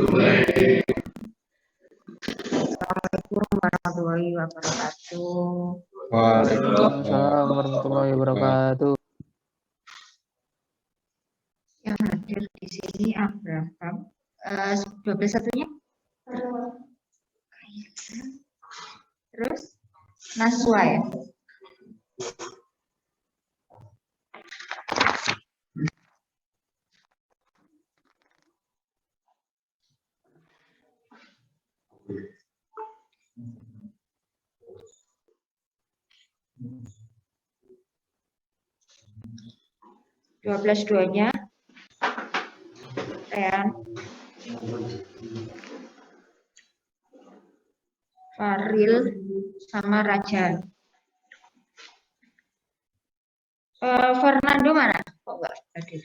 Assalamualaikum warahmatullahi wabarakatuh. Waalaikumsalam warahmatullahi wabarakatuh. Yang hadir di sini Abraham. 12-1-nya? Terus Naswa ya? Dua belas duanya Rean, Faril sama Raja. Fernando mana? Kok enggak hadir?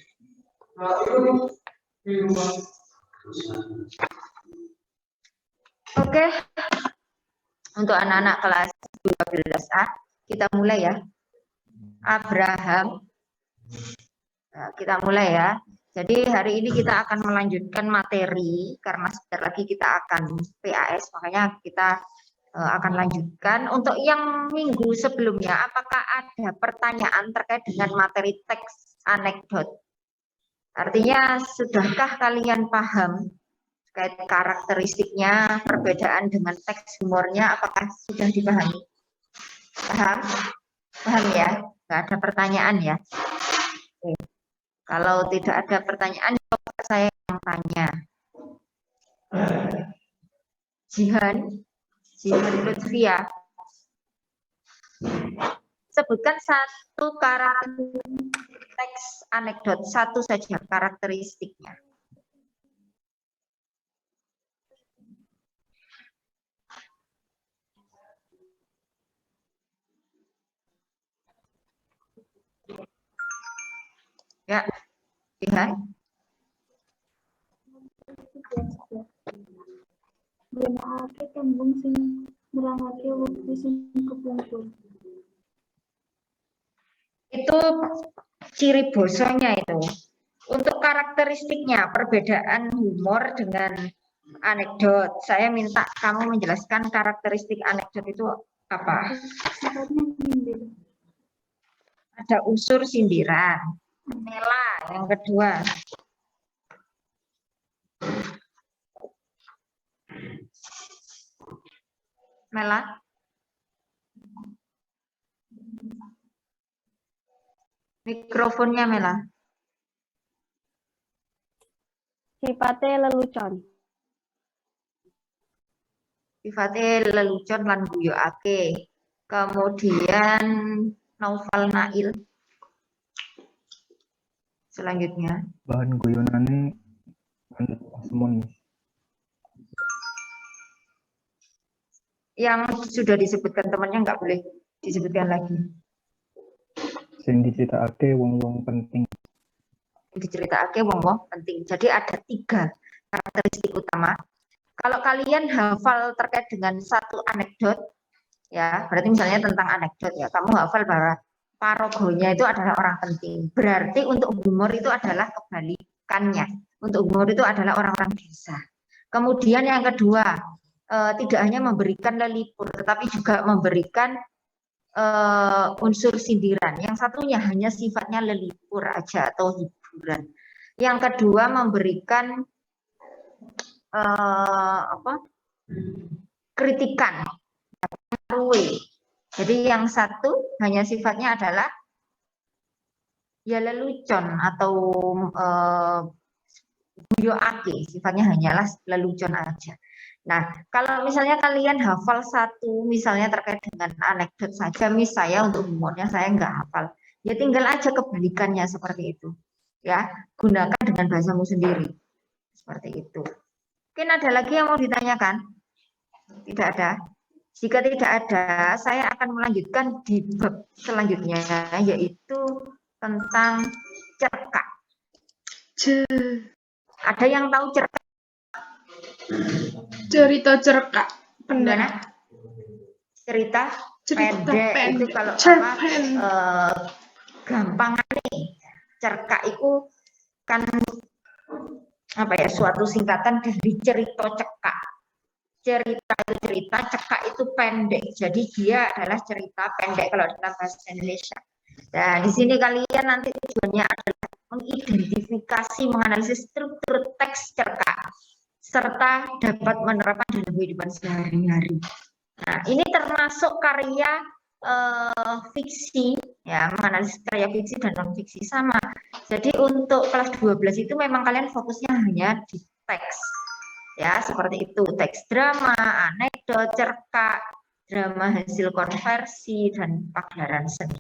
Oke. Untuk anak-anak kelas 12A, kita mulai ya. Abraham. Nah, kita mulai ya. Jadi hari ini kita akan melanjutkan materi karena sebentar lagi kita akan PAS, makanya kita akan lanjutkan. Untuk yang minggu sebelumnya, apakah ada pertanyaan terkait dengan materi teks anekdot? Artinya, sudahkah kalian paham terkait karakteristiknya, perbedaan dengan teks humornya, apakah sudah dipahami? Paham? Paham ya? Nggak ada pertanyaan ya? Oke. Kalau tidak ada pertanyaan, saya yang tanya. Jihan Lutfia, sebutkan satu karakter teks anekdot, satu saja karakteristiknya. Ya, Jihan. Benakake tembung sing nerangake wektu sing kepungkur. Itu ciri bosonya itu. Untuk karakteristiknya, perbedaan humor dengan anekdot. Saya minta kamu menjelaskan karakteristik anekdot itu apa? Sifatnya nyindir. Ada unsur sindiran. Mela yang kedua. Mela. Mikrofonnya Mela. Sifatnya lelucon. Sifatnya lelucon lan guyokake. Kemudian Naufal Nail. Selanjutnya. Bahan guyonane semon. Yang sudah disebutkan temannya nggak boleh disebutkan lagi. Sing diceritakake wong-wong penting. Diceritakake wong-wong penting. Jadi ada 3 karakteristik utama. Kalau kalian hafal terkait dengan satu anekdot, ya berarti misalnya tentang anekdot ya, kamu hafal bahwa paragonya itu adalah orang penting. Berarti untuk humor itu adalah kebalikannya. Untuk humor itu adalah orang-orang biasa. Kemudian yang kedua, tidak hanya memberikan lelipur, tetapi juga memberikan unsur sindiran. Yang satunya hanya sifatnya lelipur aja atau hiburan. Yang kedua memberikan kritikan. Jadi yang satu hanya sifatnya adalah ya lelucon atau guyokake, sifatnya hanyalah lelucon aja. Nah, kalau misalnya kalian hafal satu, misalnya terkait dengan anekdot saja, misalnya untuk humornya saya nggak hafal, ya tinggal aja kebalikannya seperti itu. Ya, gunakan dengan bahasamu sendiri. Seperti itu. Mungkin ada lagi yang mau ditanyakan? Tidak ada. Jika tidak ada, saya akan melanjutkan di bab selanjutnya, yaitu tentang cerkak. Ada yang tahu cerkak? Cerita cerkak. Gimana? Cerita pendek itu kalau gampang nih. Cerkak itu kan suatu singkatan dari cerita cekak. Cerita itu cerita, cekak itu pendek. Jadi dia adalah cerita pendek kalau dalam bahasa Indonesia. Nah, di sini kalian nanti tujuannya adalah mengidentifikasi, menganalisis struktur teks cerkak, serta dapat menerapkan dalam kehidupan sehari-hari. Nah, ini termasuk karya fiksi, ya, menganalisis karya fiksi dan non fiksi sama. Jadi untuk kelas 12 itu memang kalian fokusnya hanya di teks, ya, seperti itu, teks drama, anekdot, cerkak, drama hasil konversi, dan pagelaran seni.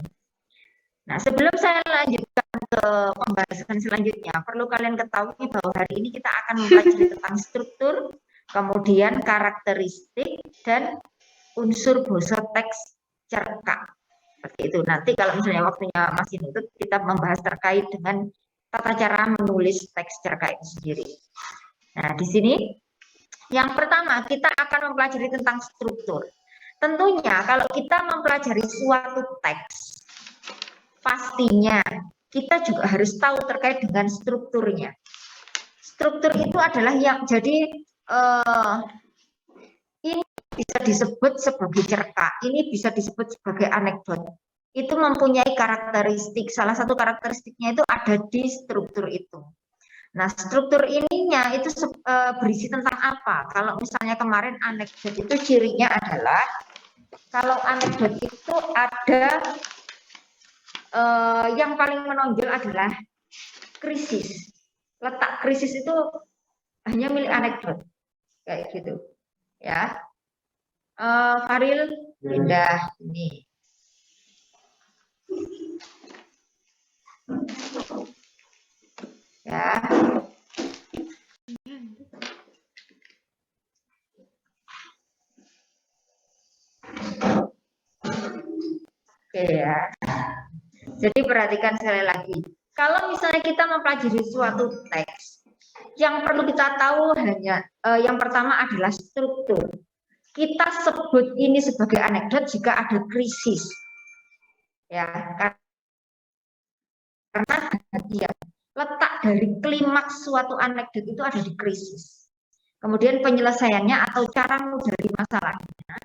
Nah, sebelum saya lanjutkan ke pembahasan selanjutnya, perlu kalian ketahui bahwa hari ini kita akan mempelajari tentang struktur, kemudian karakteristik, dan unsur basa teks cerkak. Seperti itu. Nanti kalau misalnya waktunya masih nutup, kita membahas terkait dengan tata cara menulis teks cerkak itu sendiri. Nah, di sini yang pertama kita akan mempelajari tentang struktur. Tentunya kalau kita mempelajari suatu teks, pastinya kita juga harus tahu terkait dengan strukturnya. Struktur itu adalah yang jadi ini bisa disebut sebagai cerkak, ini bisa disebut sebagai anekdot. Itu mempunyai karakteristik, salah satu karakteristiknya itu ada di struktur itu. Nah, struktur ininya itu berisi tentang apa? Kalau misalnya kemarin anekdot itu cirinya adalah, kalau anekdot itu ada yang paling menonjol adalah krisis. Letak krisis itu hanya milik anekdot, kayak gitu. Ya, Faril pindah ini. Ya. Oke ya. Jadi perhatikan sekali lagi. Kalau misalnya kita mempelajari suatu teks, yang perlu kita tahu hanya yang pertama adalah struktur. Kita sebut ini sebagai anekdot jika ada krisis. Ya, karena letak dari klimaks suatu anekdot itu ada di krisis. Kemudian penyelesaiannya atau cara dari masalahnya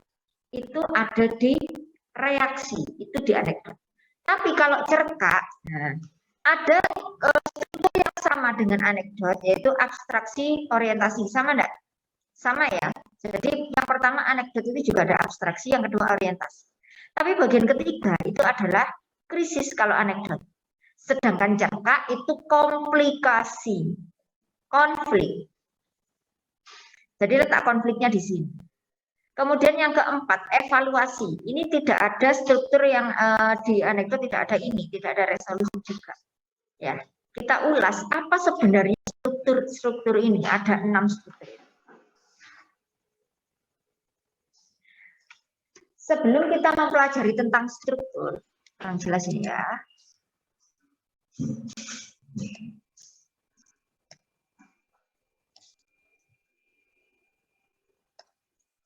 itu ada di reaksi, itu di anekdot. Tapi kalau cerkak, nah, ada struktur yang sama dengan anekdot, yaitu abstraksi orientasi. Sama enggak? Sama ya. Jadi yang pertama anekdot itu juga ada abstraksi, yang kedua orientasi. Tapi bagian ketiga itu adalah krisis kalau anekdot. Sedangkan cerkak itu komplikasi, konflik. Jadi letak konfliknya di sini. Kemudian yang keempat, evaluasi. Ini tidak ada struktur yang di anekdot, tidak ada ini, tidak ada resolusi juga. Ya, kita ulas apa sebenarnya struktur ini. Ada 6 struktur. Sebelum kita mempelajari tentang struktur, yang jelas ini ya.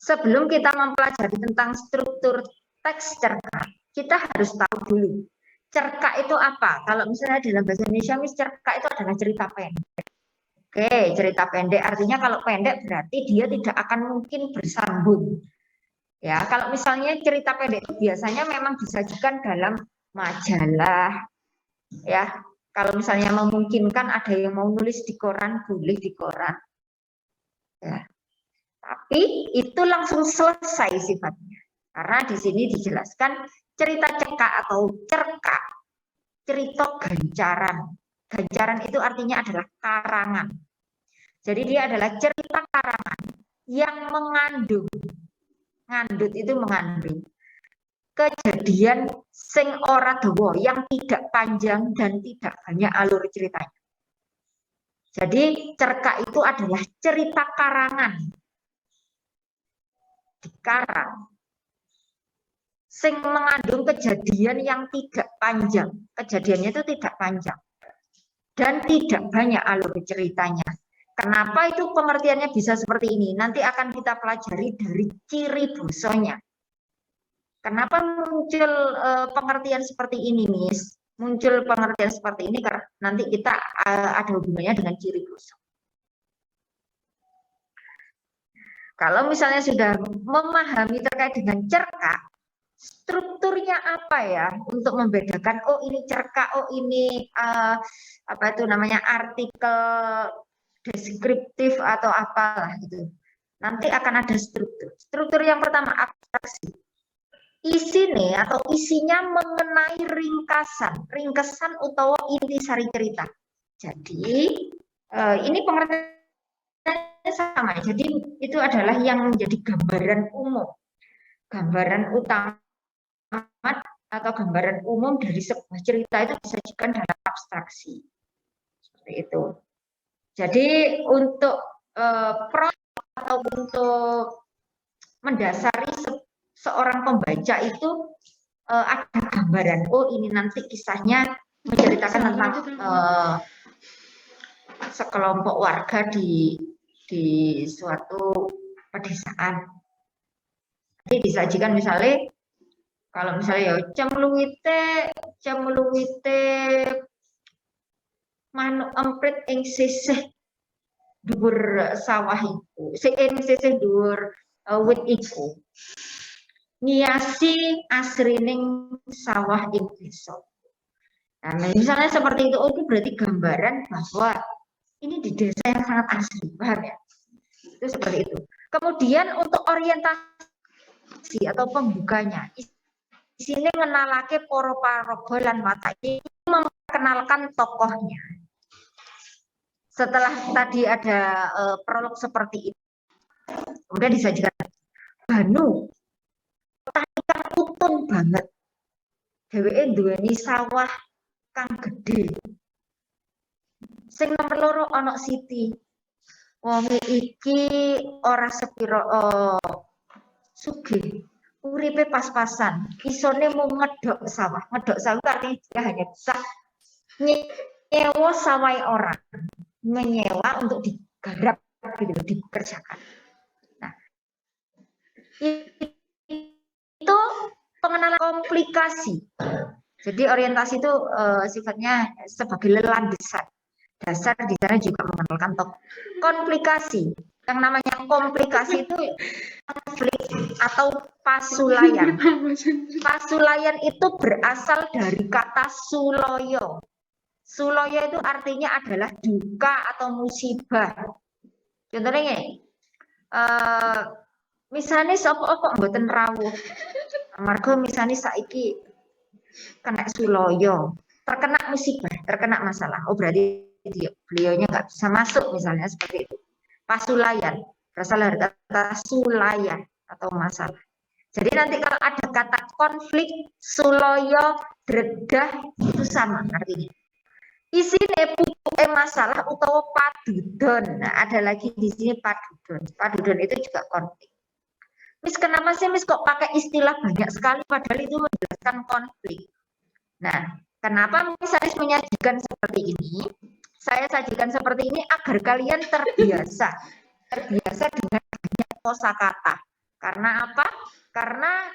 Sebelum kita mempelajari tentang struktur teks cerkak, kita harus tahu dulu cerkak itu apa. Kalau misalnya dalam bahasa Indonesia, cerkak itu adalah cerita pendek. Oke, cerita pendek artinya kalau pendek berarti dia tidak akan mungkin bersambung. Ya, kalau misalnya cerita pendek itu biasanya memang disajikan dalam majalah. Ya, kalau misalnya memungkinkan ada yang mau nulis di koran, boleh di koran. Ya. Tapi itu langsung selesai sifatnya. Karena di sini dijelaskan cerita cekak atau cerkak, cerita ganjaran. Ganjaran itu artinya adalah karangan. Jadi dia adalah cerita karangan yang mengandung, ngandut itu mengandung, kejadian sing ora dawa, yang tidak panjang dan tidak banyak alur ceritanya. Jadi cerkak itu adalah cerita karangan. Dikarang, sing mengandung kejadian yang tidak panjang, kejadiannya itu tidak panjang dan tidak banyak alur ceritanya. Kenapa itu pengertiannya bisa seperti ini? Nanti akan kita pelajari dari ciri bosanya. Kenapa muncul pengertian seperti ini, Miss? Muncul pengertian seperti ini karena nanti kita ada hubungannya dengan ciri boso. Kalau misalnya sudah memahami terkait dengan cerkak, strukturnya apa ya untuk membedakan oh ini cerkak, oh ini apa itu namanya artikel deskriptif atau apalah gitu. Nanti akan ada struktur. Struktur yang pertama abstraksi. Isinya atau isinya mengenai ringkesan utawa intisari cerita. Jadi ini pengertiannya sama. Jadi itu adalah yang menjadi gambaran umum, gambaran utama atau gambaran umum dari sebuah cerita itu disajikan dalam abstraksi. Seperti itu. Jadi untuk atau untuk mendasari seorang pembaca itu ada gambaran. Oh ini nanti kisahnya menceritakan tentang sekelompok warga di suatu pedesaan. Jadi disajikan misalnya kalau misalnya ya cemluwite manuk emprit ing sisih dhuwur sawah iku. Ing sisih dhuwur wit iku. Ngiasi asrining sawah ing desa. Nah, misalnya seperti itu, itu berarti gambaran bahwa ini di desa yang sangat asri, paham ya? Itu seperti itu. Kemudian untuk orientasi atau pembukanya, di sini ngenalake poro paraga lan watake, memperkenalkan tokohnya. Setelah tadi ada prolog seperti itu, kemudian disajikan Banu, kang utun banget. Dheweke duweni sawah kang gede. Sing nomor loro ana Siti. Wonge iki ora sepiro sugih. Uripe pas-pasan, isone mung ngedok sawah. Ngedok sawah artinya dia hanya bisa nyewa sawah orang, menyewa untuk digarap gitu, dikerjakan. Nah, itu pengenalan komplikasi. Jadi orientasi itu sifatnya sebagai lelandasan. Dasar di sana juga mengenalkan komplikasi. Yang namanya komplikasi itu konflik atau pasulayan. Pasulayan itu berasal dari kata suloyo. Suloyo itu artinya adalah duka atau musibah. Contohnya misalnya sapa kok mboten rawuh. Amarga misalnya saiki kena suloyo, terkena musibah, terkena masalah. Oh berarti beliaunya nggak bisa masuk misalnya seperti itu. Pasulayan berasal dari kata sulayan atau masalah. Jadi nanti kalau ada kata konflik, suloyo, dredah itu sama artinya. Isine pupuke masalah utawa padudon. Nah, ada lagi di sini padudon. Padudon itu juga konflik. Mis kenapa sih Mis kok pakai istilah banyak sekali padahal itu menjelaskan konflik. Nah, kenapa misalnya menyajikan seperti ini? Saya sajikan seperti ini agar kalian terbiasa dengan banyak kosakata. Karena apa? Karena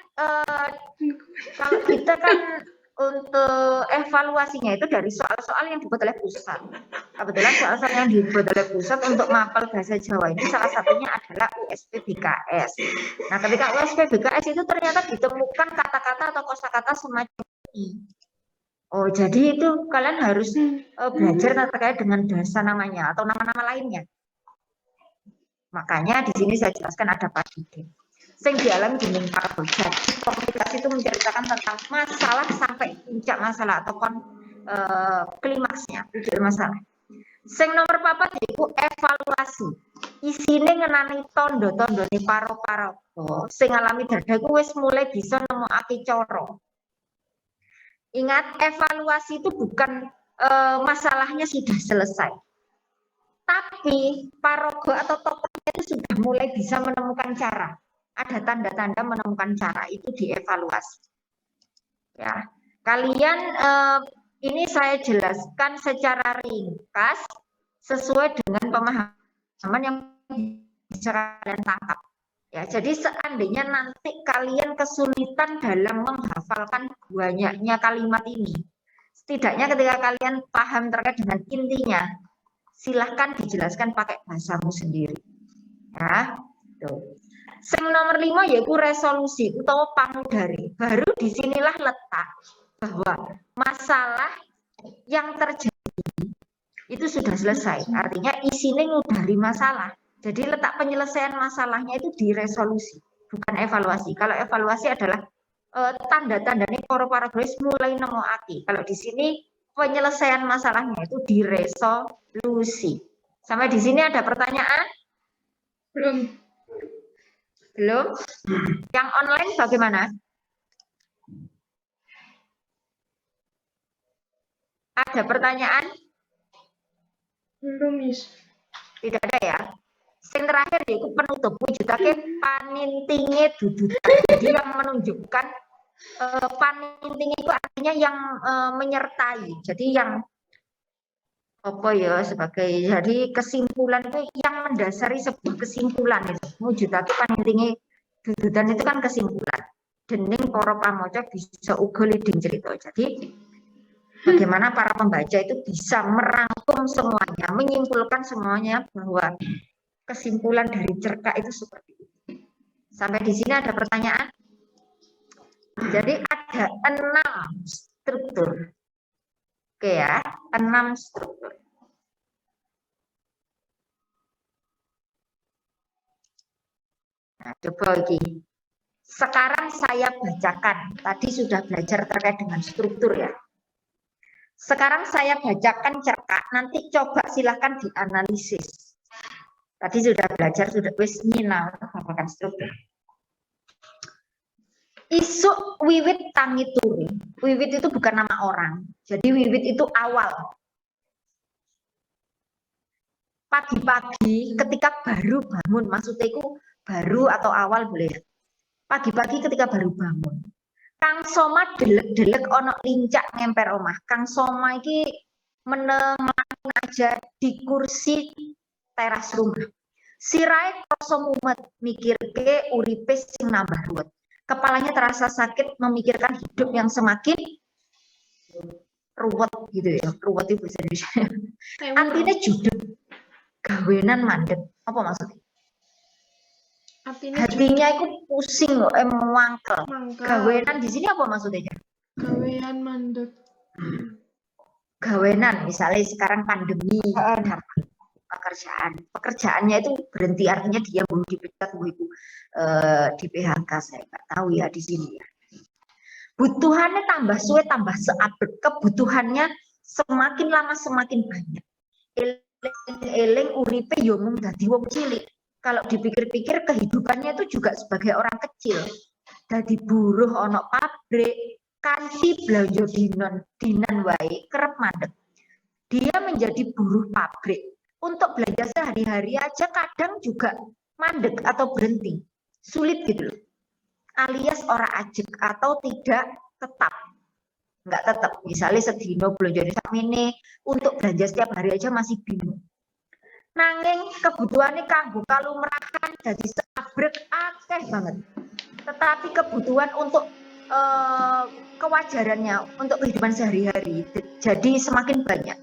kalau kita kan untuk evaluasinya itu dari soal-soal yang dibuat oleh pusat. Kebetulan soal-soal yang dibuat oleh pusat untuk mapel bahasa Jawa ini salah satunya adalah USP BKS. Nah, ketika USP BKS itu ternyata ditemukan kata-kata atau kosakata semacam ini. Oh, jadi itu kalian harus belajar terkait dengan dasar namanya atau nama-nama lainnya. Makanya di sini saya jelaskan ada padudon. Sing dialami dening Pak Jadi komunikasi itu menceritakan tentang masalah sampai puncak masalah atau klimaksnya, ujung masalah. Sing nomor papat yaiku evaluasi. Isine ngenani tondo-tondone paro-paraga sing ngalami dadaku wis mulai bisa nemokake cara. Ingat, evaluasi itu bukan masalahnya sudah selesai. Tapi paraga atau tokohnya itu sudah mulai bisa menemukan cara. Ada tanda-tanda menemukan cara, itu dievaluasi. Ya, kalian ini saya jelaskan secara ringkas sesuai dengan pemahaman yang bisa kalian tangkap. Ya, jadi seandainya nanti kalian kesulitan dalam menghafalkan banyaknya kalimat ini, setidaknya ketika kalian paham terkait dengan intinya, silahkan dijelaskan pakai bahasamu sendiri. Ya, Tuh. Sing nomor 5 yaitu resolusi utawa pamudari. Baru disinilah letak bahwa masalah yang terjadi itu sudah selesai. Artinya isinya ngudari masalah. Jadi letak penyelesaian masalahnya itu di resolusi, bukan evaluasi. Kalau evaluasi adalah tanda-tandanya para guys mulai nemokake. Kalau di sini penyelesaian masalahnya itu di resolusi. Sampai di sini ada pertanyaan? Belum. Belum? Yang online bagaimana? Ada pertanyaan? Belum, Miss. Tidak ada ya? Yang terakhir yaitu penutup wujudake panintinge dudutan. Jadi yang menunjukkan paninting itu artinya yang menyertai. Jadi yang apa ya sebagai jadi kesimpulan itu yang mendasari sebuah kesimpulan itu. Wujudake panintinge dudutan itu kan kesimpulan. Dening para pamoca bisa uga leading cerita. Jadi bagaimana para pembaca itu bisa merangkum semuanya, menyimpulkan semuanya bahwa kesimpulan dari cerkak itu seperti itu. Sampai di sini ada pertanyaan? Jadi ada 6 struktur. Oke ya, 6 struktur. Nah, coba lagi. Sekarang saya bacakan. Tadi sudah belajar terkait dengan struktur ya. Sekarang saya bacakan cerkak. Nanti coba silahkan dianalisis. Tadi sudah belajar, sudah wis nyinau babagan struktur. Isuk wiwit tangi turu. Wiwit itu bukan nama orang. Jadi wiwit itu awal. Pagi-pagi ketika baru bangun, maksudnya itu baru atau awal boleh. Pagi-pagi ketika baru bangun. Kang Soma delek-delek ono lincak ngemper omah. Kang Soma iki meneng aja di kursi teras rumah. Sirai krasa mumet mikirke uripe sing nambah ruwet. Kepalanya terasa sakit memikirkan hidup yang semakin ruwet gitu ya. Ruwet itu bahasa Indonesia. Artinya judul gawenan mandek. Apa maksudnya? Hatinya itu pusing loh, mangkel. Gawenan di sini apa maksudnya? Gawean mandek. Gawenan, misalnya sekarang pandemi, pekerjaannya itu berhenti, artinya dia mau dipecat, mau itu di PHK, saya nggak tahu ya di sini ya. Butuhannya tambah suwe, tambah seabet, kebutuhannya semakin lama semakin banyak. Eling uripe yo mung dadi wong cilik. Kalau dipikir-pikir kehidupannya itu juga sebagai orang kecil. Dadi buruh ono pabrik, kanthi belanja dinan wae kerep mandek. Dia menjadi buruh pabrik. Untuk belanja sehari-hari aja kadang juga mandek atau berhenti. Sulit gitu loh. Alias ora ajek atau tidak tetap. Enggak tetap. Misalnya sedino belanja sakmene untuk belanja setiap hari aja masih bingung. Nanging kebutuhannya kanggo kalumrahan jadi sabrek akeh banget. Tetapi kebutuhan untuk kewajarannya untuk kehidupan sehari-hari jadi semakin banyak.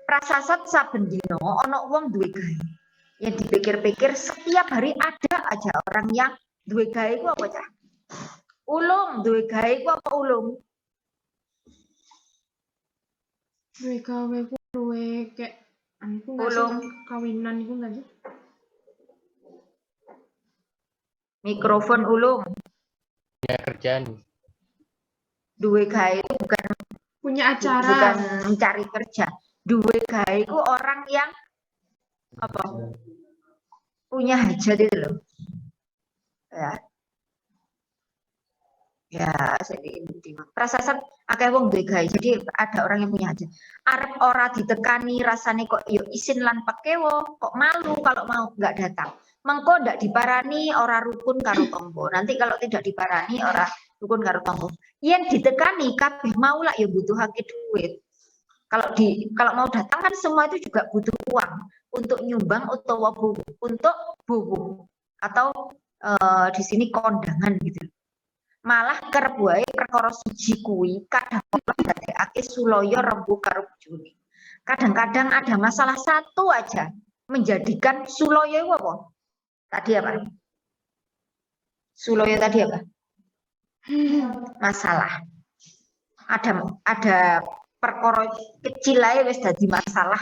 Prasasat saben dino ono wong duwe gawe. Yang dipikir-pikir setiap hari ada aja orang yang duwe gawe ku apa cah? Ulung, duwe gawe ku apa ulung? Duwe gawe ku duwe kayak ulung kawinan iku enggak sih? Mikrofon ulung. Ya kerjaan. Duwe gawe itu bukan Punya acara. Bukan mencari kerja. Duwe gawe itu orang yang apa? Punya hajat itu loh. Ya. Ya, jadi prasasat akeh wong duwe gawe. Jadi ada orang yang punya hajat. Arep ora ditekani rasane kok yo isin lan pekewo, kok malu kalau mau nggak datang. Mengko ndak diparani ora rukun karo tonggo. Nanti kalau tidak diparani ora rukun karo tonggo. Yen ditekani kabeh mau lah ya butuhake duit. Kalau mau datang kan semua itu juga butuh uang untuk nyumbang utawa untuk bubu atau di sini kondangan gitu. Malah kerep wae perkara siji kuwi kadang dadekake sulaya rembu karo bojone. Kadang-kadang ada masalah satu aja menjadikan sulaya itu apa? Tadi apa? Suloyo tadi apa? Masalah. Ada perkara kecil aja wis dadi masalah.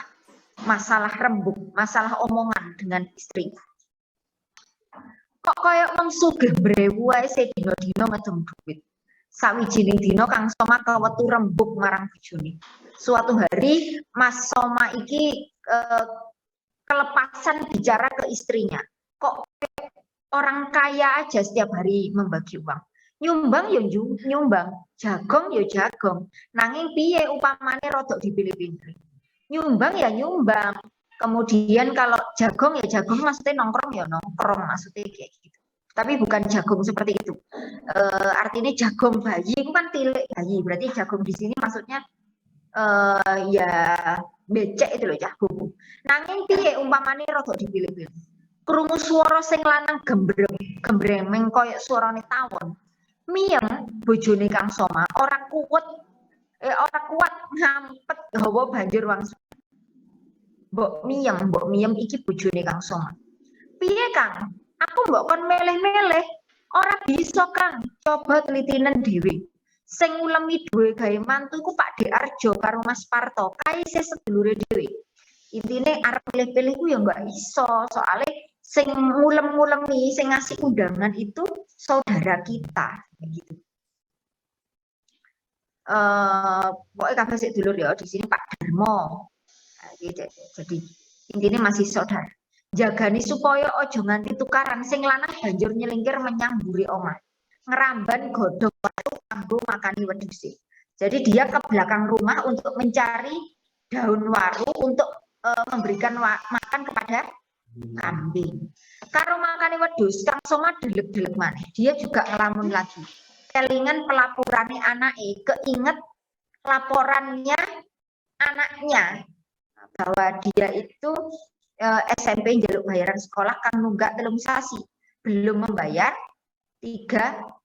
Masalah rembug, masalah omongan dengan istri. Kok kayak wong sugih brewu ae sedina-dina ngedem duit. Sawijining dina Kang Soma kewetu rembug marang bojone. Suatu hari Mas Soma iki kelepasan bicara ke istrinya. Kok orang kaya aja setiap hari membagi uang. Nyumbang ya nyumbang, jagong ya jagong. Nanging piye upamane rodok dipilih-pilih. Nyumbang ya nyumbang. Kemudian kalau jagong ya jagong, maksudnya nongkrong ya nongkrong, maksudnya kayak gitu. Tapi bukan jagung seperti itu. Artinya jagung bayi itu kan tilik bayi. Berarti jagung di sini maksudnya ya becek itu loh jagung. Nanging piye umpamane rodok dipilih-pilih. Krungu swara sing lanang gembremeng koyo suarane tawon. Miyeng bojone Kang Soma ora kuat ngampet gawa banjur wangsul. Mbok miyem iki bojone Kang Soma. Piye Kang? Aku mbok kon meleh-meleh. Ora bisa Kang. Coba telitinan dhewe. Sing ngulemi duwe gawe mantuku Pak De Arjo karo Mas Parto, kae sedulure dhewe. Intine arep pilih-pilih ku ya enggak iso, soalnya sing ngulem-ngulemi, sing ngasih undangan itu saudara kita, gitu. Pokoknya kabeh sik dulur ya, di sini Pak Darmo. Jadi intinya masih saudara. Jagani supaya ojo nganti tukaran, sing lanang banjur nyelingkir menyang mburi omah. Ngeramban godhong watu kanggo makani wedhuse. Jadi dia ke belakang rumah untuk mencari daun waru untuk memberikan makan kepada kambing. Karo makani wedhus, Kang Soma delek-delek maneh. Dia juga ngelamun lagi. Kelingan pelaporane anake, keinget laporannya anaknya bahwa dia itu SMP njaluk bayaran sekolah kang nunggak telung sasi, belum membayar 3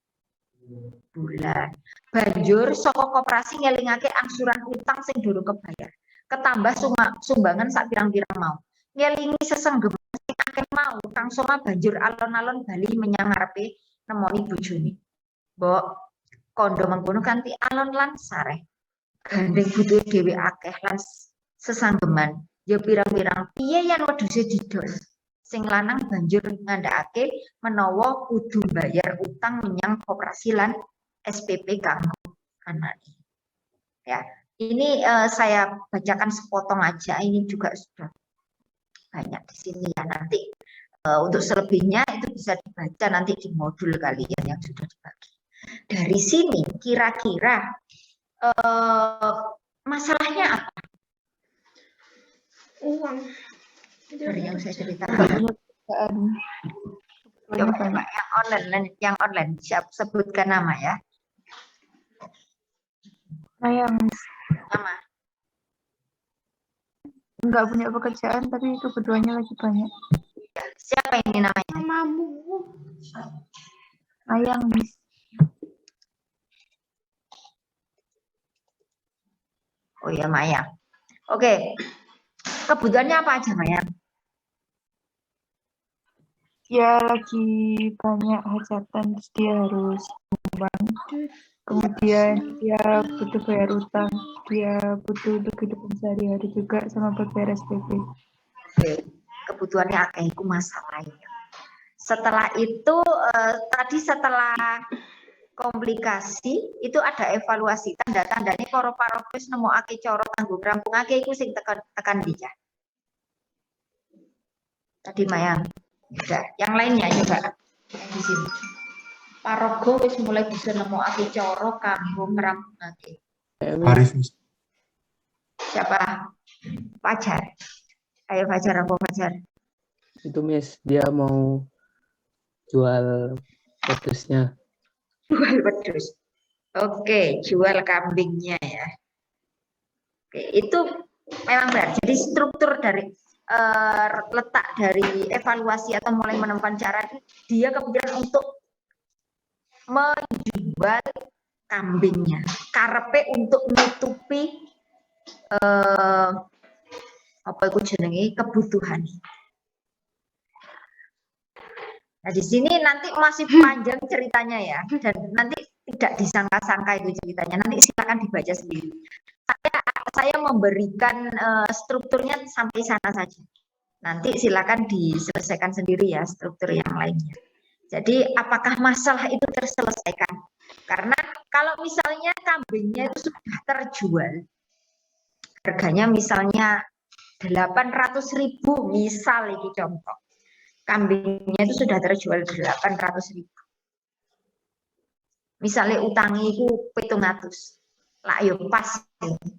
bulan. Banjur saka koperasi ngelingake angsuran utang sing durung kebayar. Ketambah sumbangan sak pirang-pirang mau. Ngelingi sesenggeman sing akeh mau, Kang Soma banjur alon-alon bali menyang ngarepe nemoni bojone. Mbok, kondo mengkono kanthi alon lan sareh. Gandeng butuh dhewe akeh lan sesanggeman. Ya pirang-pirang piye yen wedhuse didol. Sing lanang banjur ngandhakake menawa kudu bayar utang menyang koperasi lan SPP kanggo anake. Ya, ini saya bacakan sepotong aja. Ini juga sudah banyak di sini ya. Nanti untuk selebihnya itu bisa dibaca nanti di modul kalian yang sudah dibagi. Dari sini kira-kira masalahnya apa? Uang. Dari yang saya ceritakan. Coba yang online siap sebutkan nama ya. Saya Nama. nggak punya pekerjaan tapi kebutuhannya lagi banyak. Siapa ini namanya? Namamu. Ayang, Miss. Oh ya Maya. Oke. Kebutuhannya apa aja Maya? Dia lagi banyak hajatan, terus dia harus nyumbang. Kemudian dia butuh bayar utang, dia butuh untuk kehidupan sehari-hari juga sama buat bayar SPP. Oke. Kebutuhannya akeh iku masalahnya. Setelah itu tadi setelah komplikasi itu ada evaluasi, tanda-tandanya para parakus nemokake cara kanggo ngrampungake iku sing tekan dia. Tadi Mayang. Udah, yang lainnya juga di sini. Paraga wis mulai bisa nemokake cara kanggo ngrampungake. Arif. Siapa? Fajar. Ayo Fajar, apa Fajar? Itu Miss, dia mau jual wedhusnya. Jual wedhus. Oke, jual kambingnya ya. Oke, itu memang benar. Jadi struktur dari letak dari evaluasi atau mulai menemukan cara dia kepikiran untuk menjual kambingnya. Karepe untuk menutupi apa itu jenenge kebutuhan. Nah, di sini nanti masih panjang ceritanya ya, dan nanti tidak disangka-sangka itu ceritanya. Nanti silakan dibaca sendiri. Saya memberikan strukturnya sampai sana saja. Nanti silakan diselesaikan sendiri ya struktur yang lainnya. Jadi apakah masalah itu terselesaikan? Karena kalau misalnya kambingnya itu sudah terjual, harganya misalnya 800.000, misal itu contoh. Kambingnya itu sudah terjual 800.000. Misalnya utangi itu 700. Lah yuk pas,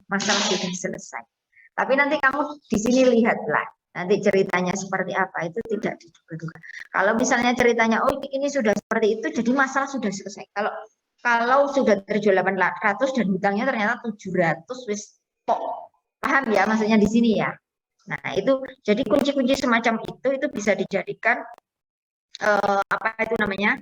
masalah sudah selesai. Tapi nanti kamu di sini lihatlah, nanti ceritanya seperti apa itu tidak diduga-duga. Kalau misalnya ceritanya, oh ini sudah seperti itu, jadi masalah sudah selesai. Kalau sudah terjual 800 dan hutangnya ternyata 700, wis pok. Paham ya maksudnya di sini ya. Nah itu jadi kunci-kunci semacam itu bisa dijadikan apa itu namanya,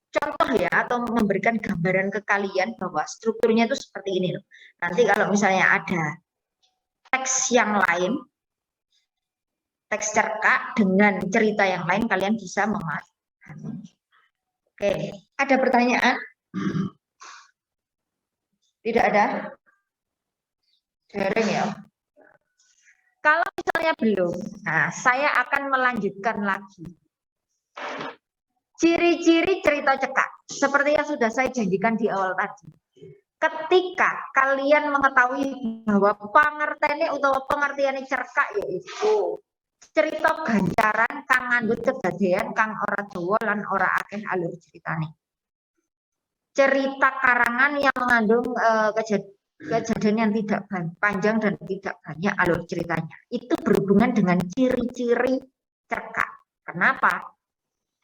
contoh ya, atau memberikan gambaran ke kalian bahwa strukturnya itu seperti ini loh. Nanti kalau misalnya ada teks yang lain, teks cerkak dengan cerita yang lain, kalian bisa memahami. Oke, ada pertanyaan? Tidak ada? Dereng ya. Kalau misalnya belum, nah saya akan melanjutkan lagi. Ciri-ciri cerita cekak, seperti yang sudah saya janjikan di awal tadi. Ketika kalian mengetahui bahwa pengertian cerkak yaitu cerita ganjaran kang ngandhut kedadean kang ora dawa lan ora akeh alur ceritane. Cerita karangan yang mengandung kejadian yang tidak panjang dan tidak banyak alur ceritanya. Itu berhubungan dengan ciri-ciri cerkak. Kenapa?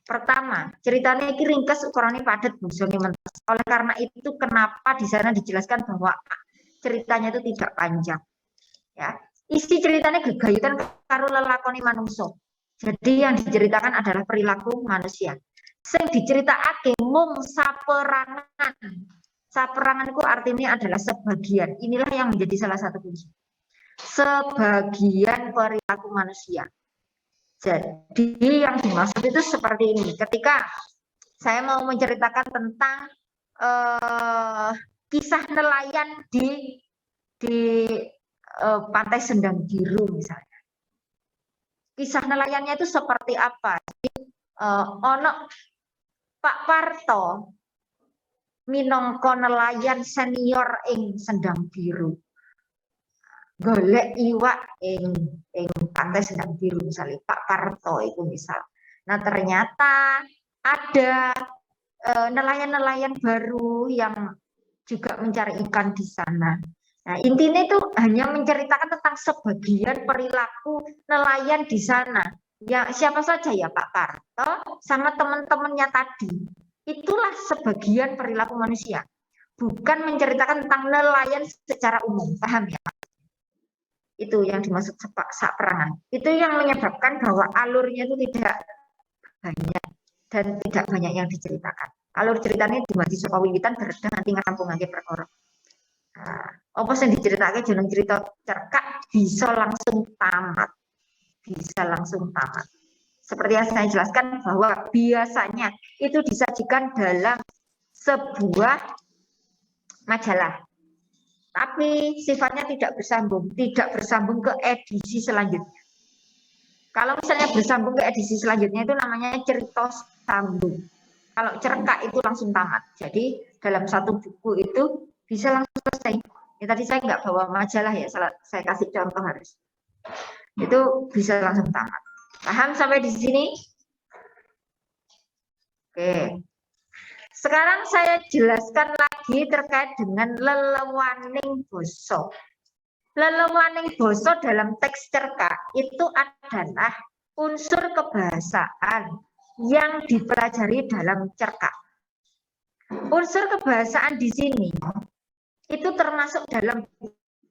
Pertama, ceritanya ini ringkas, ukurannya padat, busone mentas. Oleh karena itu, kenapa di sana dijelaskan bahwa ceritanya itu tidak panjang. Ya, isi ceritanya gegayutan karo lelakoni manungso. Jadi yang diceritakan adalah perilaku manusia. Sing diceritakake mung saperangan. Saperangan itu artinya adalah sebagian. Inilah yang menjadi salah satu kunci. Sebagian perilaku manusia. Jadi yang dimaksud itu seperti ini. Ketika saya mau menceritakan tentang kisah nelayan di Pantai Sendang Biru misalnya. Kisah nelayannya itu seperti apa? Ono Pak Parto minangka nelayan senior ing Sendang Biru. Golek iwak ing Pantai Sendang Biru misalnya Pak Parto itu misal. Nah ternyata ada nelayan-nelayan baru yang juga mencari ikan di sana. Nah intinya itu hanya menceritakan tentang sebagian perilaku nelayan di sana. Ya siapa saja ya Pak Parto sama teman-temannya tadi. Itulah sebagian perilaku manusia. Bukan menceritakan tentang nelayan secara umum. Paham ya? Itu yang dimaksud saperangan. Itu yang menyebabkan bahwa alurnya itu tidak banyak dan tidak banyak yang diceritakan. Alur ceritanya dimati saka wiwitan beredang nanti ngerampungake perkara. Apa sing diceritakan jeneng cerita cerkak bisa langsung tamat. Bisa langsung tamat. Seperti yang saya jelaskan bahwa biasanya itu disajikan dalam sebuah majalah. Tapi sifatnya tidak bersambung ke edisi selanjutnya. Kalau misalnya bersambung ke edisi selanjutnya itu namanya cerita sambung. Kalau cerkak itu langsung tamat. Jadi dalam satu buku itu bisa langsung selesai. Ya, tadi saya nggak bawa majalah ya, saya kasih contoh harus. Itu bisa langsung tamat. Paham sampai di sini? Oke. Sekarang saya jelaskan lagi terkait dengan lelewaning basa. Lelewaning basa dalam teks cerkak itu adalah unsur kebahasaan yang dipelajari dalam cerkak. Unsur kebahasaan di sini itu termasuk dalam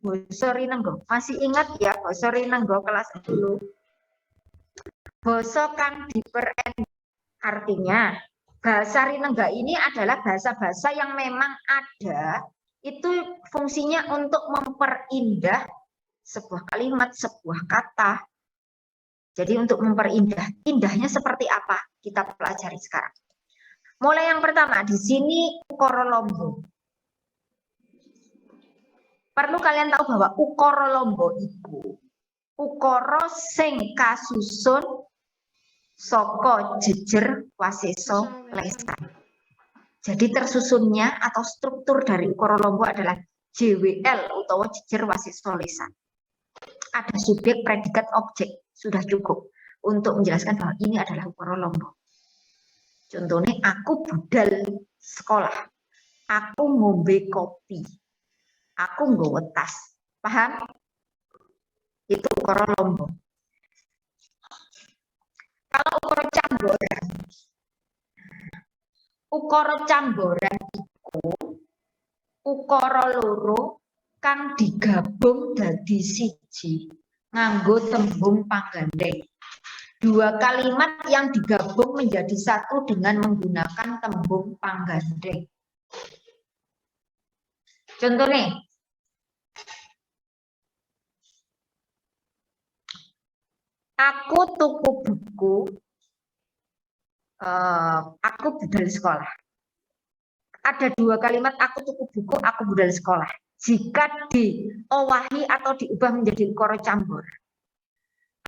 basa Rinenggo. Masih ingat ya basa Rinenggo kelas 10? Basa kang diperendek artinya bahasa Rinengga ini adalah bahasa-bahasa yang memang ada, itu fungsinya untuk memperindah sebuah kalimat, sebuah kata, Jadi untuk memperindah, indahnya seperti apa kita pelajari sekarang. Mulai yang pertama, di sini ukara lomba. Perlu kalian tahu bahwa ukara lomba itu ukara sing kasusun saka jejer wasesa lesan. Jadi tersusunnya atau struktur dari ukara lomba adalah JWL utawa jejer wasesa lesan. Ada subjek, predikat, objek, sudah cukup untuk menjelaskan bahwa ini adalah ukara lomba. Contohnya aku budal sekolah, aku ngombe kopi, aku nggawa tas. Paham? Itu ukara lomba. Kalau ukara camboran iku ukara loro kang digabung dadi siji nganggo tembung panggandeng. Dua kalimat yang digabung menjadi satu dengan menggunakan tembung panggandeng. Contohnya, aku tuku buku, aku budal sekolah. Ada dua kalimat aku tuku buku, aku budal sekolah. Jika diowahi atau diubah menjadi ukara cambor,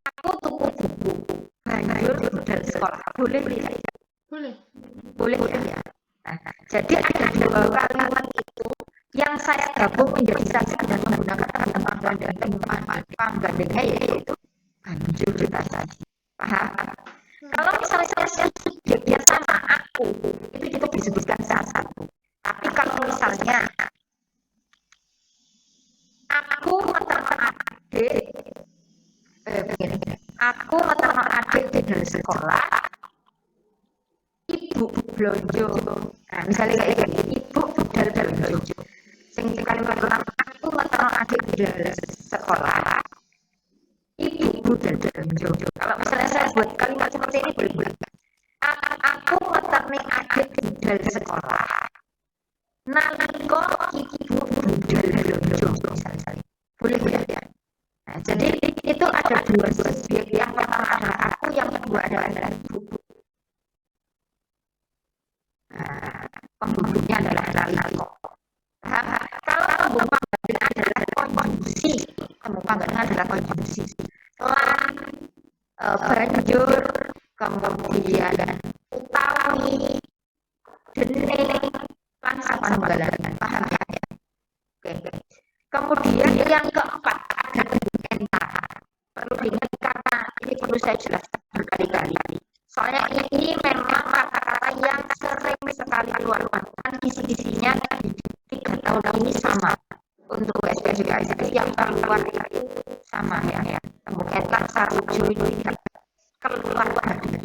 aku tuku buku, banjur budal sekolah. Boleh tidak? Boleh. Boleh ya. Nah, jadi ada dua kalimat itu yang saya gabung menjadi satu dan menggunakan tembung panggandengnya yaitu banjur tadi. Paham? Kalau misalnya subjeknya sama aku, itu kita disebutkan salah satu. Tapi kalau misalnya aku meterno adik, aku meterno adik dari sekolah, ibu blonjo. Nah, misalnya kayak gini, ibu budal blonjo. Sing kalimat pertama, aku meterno adik dari sekolah, ibu budal blonjo. Kalau misalnya saya buat kalimat seperti ini boleh. Aku meterni adik budal sekolah, nalika ibu budal blonjo. Boleh ya? Nah, jadi itu ada dua subjek. Yang pertama adalah aku, yang kedua adalah ibu. Nah, pembuluhnya adalah nalika. Kalau tembung panggandeng adalah konjungsi, tembung panggandeng adalah konjungsi. Lan, banjur, kemudian utawi, dening, lan sapanunggalan. Paham ya? Oke. Kemudian yang keempat ada tembung enta. Perlu diingat karena ini perlu saya jelaskan berkali-kali. Soalnya ini memang kata-kata yang sering sekali keluar. Kan kisi-kisinya di 3 tahun ini sama. Untuk SPSDK yang keluar itu sama ya. Tembung enta saruju itu tidak keluar dari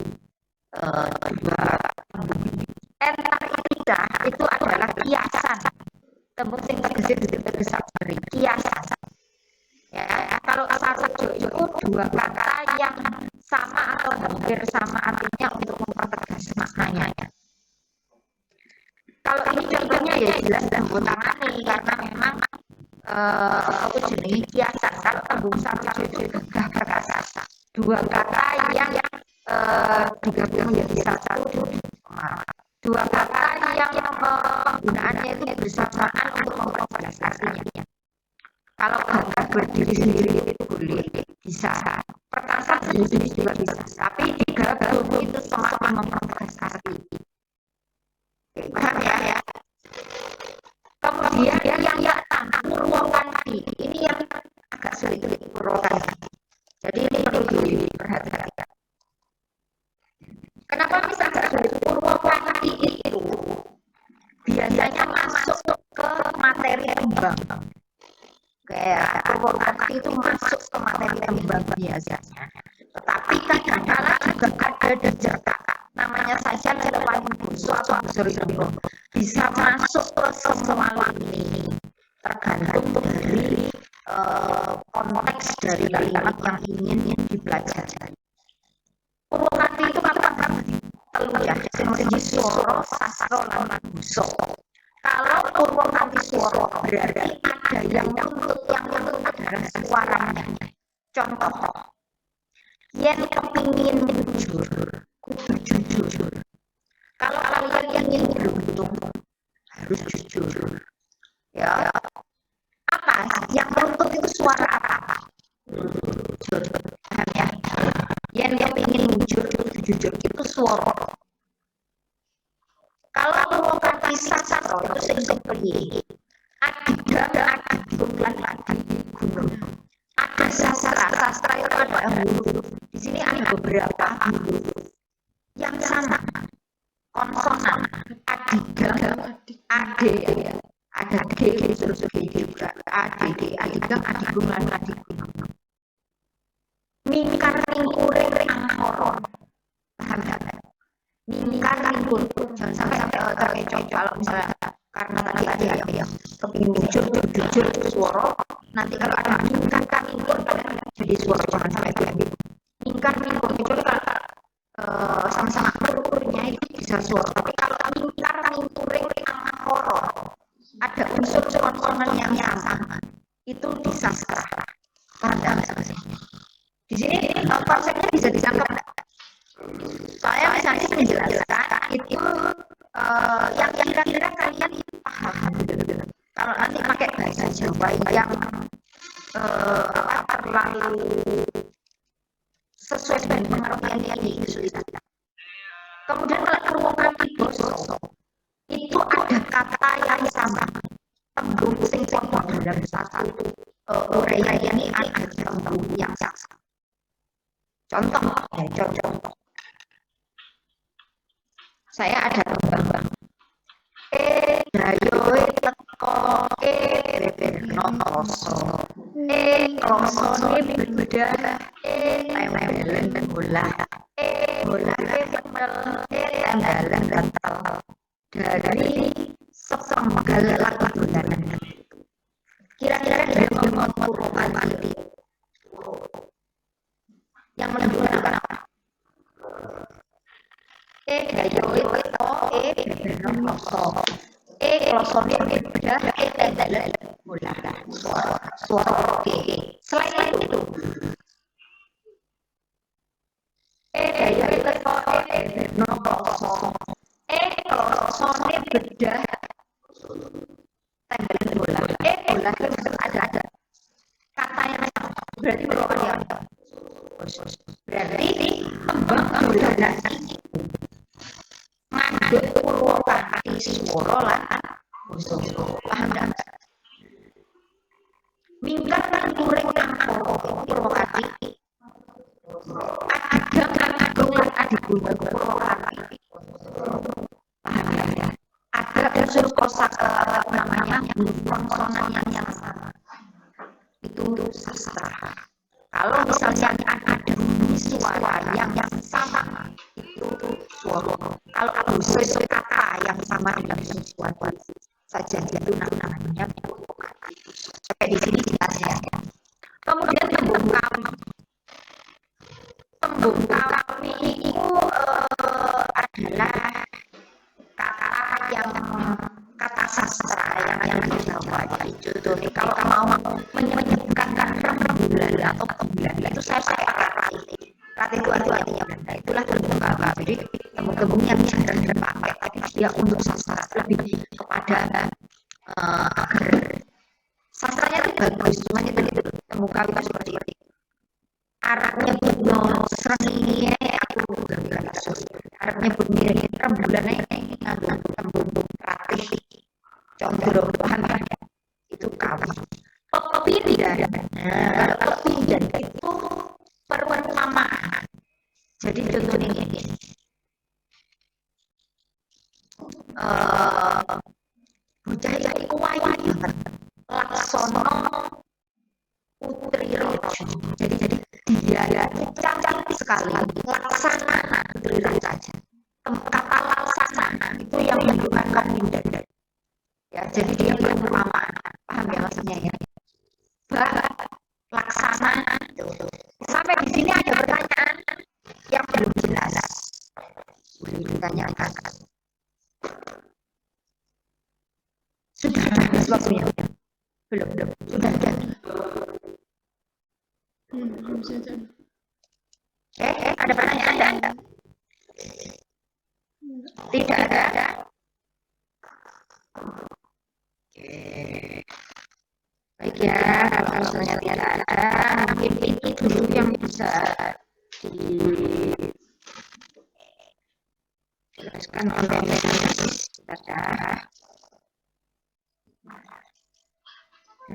dua tembung. Enta itu adalah kiasan. Tembung sing tegese beri kiasan. Ya, kalau saruju itu dua kata yang sama atau hampir sama artinya untuk mempertegas maknanya. Kalau ini contohnya ya jelas tembung tangan nih karena memang apa jenis kiasan. Kalau tembung saruju itu gagah perkasa. Dua kata yang digabung menjadi satu. Dua kata yang penggunaannya itu bersamaan untuk mempertegas artinya. Kalau gagah berdiri sendiri itu boleh, bisa. Perkasa sendiri juga bisa. Tapi digabung itu semakin mempertegas arti. Paham ya? Kemudian yang purwokanti, ini yang agak sulit purwokanti. Jadi ini perlu diperhatikan. Kenapa bisa agak sulit? Purwokanti itu biasanya masuk ke materi tembang. Kayak purwokanti itu masuk ke materi tembang biasanya. Tetapi kadang-kadang juga ada dejerta. Namanya saja lewat buso atau busur bisa masuk ke semua lini. Tergantung dari konteks dari kalimat yang ingin dipelajari. Purwokanti itu apa? Telu ya, sing swara, sastra lan buso. Kalau purwokanti swara berarti ada yang nuntut adalah suaranya. Contoh, Yen kepingin jujur, kudu jujur. Kalau kalian ingin beruntung, harus jujur. Ya, apa? Yang beruntung itu suara apa? Jujur, paham ya? Yen kepingin jujur itu suara. Kalau mau kisah sastra itu sing piye? Adigang lan gunung. Ada sastra itu ada huruf. Di sini ada beberapa huruf yang sama konsonan. Adigang, ade, ada d terus g juga. Adigang, adigung lan adigung. Mingkar mingkuring angkoro. Paham ya? Mingkar mingkur. Jangan sampai terkecoh kalau misalnya karena tadi ada yang kepingin jujur suara. Nanti kalau ada mingkar mingkur jadi suara, jangan sampai begitu. Mingkar mingkur itu sama-sama kurnya itu bisa suara. Tapi kalau mingkar mingkuring angkoro ada unsur konsonan yang sama, itu di sastra. Paham ya? Di sini konsepnya bisa ditangkap. Saya misalnya menjelaskan itu yang kira-kira kalian paham. Kalau nanti pakai bahasa Jawa yang terlalu sesuai dengan pengertian yang kesulitan. Kemudian kalau ruangan boso itu ada kata yang sama, tembung sing dalam satu uraian ini ada tembung yang sama. Contoh. Saya ada tembang. Dayo teko beberno kroso. Krosone bedah lewelen bola. Bola kental tanggalan kental. Dari sepenggal lagu bulanan. Kira-kira dari ngomong urutan kali. Yang menentukan apa? Dayo teko beberno kroso. Krosone bedah tanggalan bola. Suara oke. Selain itu, daya teko beberno kroso. Krosone bedah tanggalan bola. Bola itu ada kata yang sama. Berarti merupakan yang berarti tembang dolanan ini ngandut Purwokanthi swara lan basa. Paham enggak? Mingkar mingkuring angkara Purwokanthi. Adigang lan adigung Purwokanthi. Paham ya? Ada unsur kosakata namanya konsonan yang sama. Itu sastra. Kalau misalnya ada bunyi suara yang sama, itu suara. Kalau ada unsur kata yang sama dalam sesuatu saja itu namanya Purwokanthi. Sampai di sini jelas ya. Kemudian tembung kami itu adalah kata sastra yang di Jawa. Contohnya kalau mau menyebutkan rembulan atau bulan itu saya pakai rat itu artinya benda. Itulah tembung kami. Jadi tembung yang bisa dipakai tapi dia untuk sastra lebih kepada agar sastranya itu bagus. Cuma itu tembung kami seperti itu. Arabnya bunyi srengenge aku gak kasus. Arabnya bunyi rembulannya nganggo tembung ratih. Condro paham ya? Itu kami. Pepindah. Kalau pepindah itu perumpamaan. Jadi contohnya ini. Bocah iku wayu banget. Laksono Putri Rojo. Jadi dia cantik sekali. Laksana Putri Rojo aja. Kata laksana itu yang menunjukkan pindah. Ya, jadi dia perumpamaan. Paham ya maksudnya ya? Laksana itu. Sampai di sini ada pertanyaan yang belum jelas. Boleh ditanyakan. Sudah habis waktunya? Belum. Sudah. Belum saja. Tidak ada. Oke. Baik ya, kalau misalnya tidak ada, mungkin itu dulu yang bisa dijelaskan oleh kita.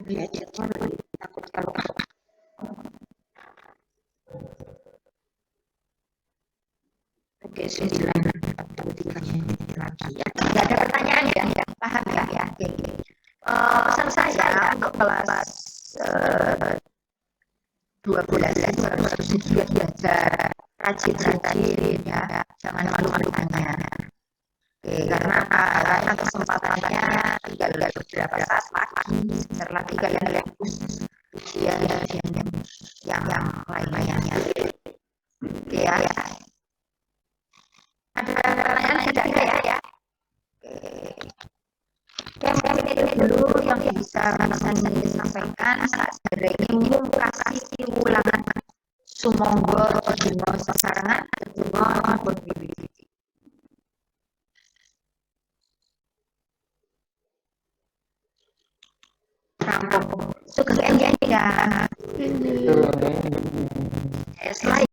Lihat jadwal, takut kalau oke, 9:43 lagi ya. Tidak ada pertanyaan ya? Paham ya? Oke. Pesan saya untuk kelas 12 harus juga belajar rajin-rajin ya, jangan malu-malu tanya. Oke, karena apa? Karena kesempatannya tinggal beberapa saat lagi, sebentar lagi kalian lulus ujian yang lainnya. Oke ya. Ada pertanyaan tidak ya? Oke, mungkin itu dulu yang bisa saya sampaikan saat ini kasih ulangan sumonggo dino sesarengan dino maupun bibi. Rampung. Sugeng ya. Ini. Itu. Slide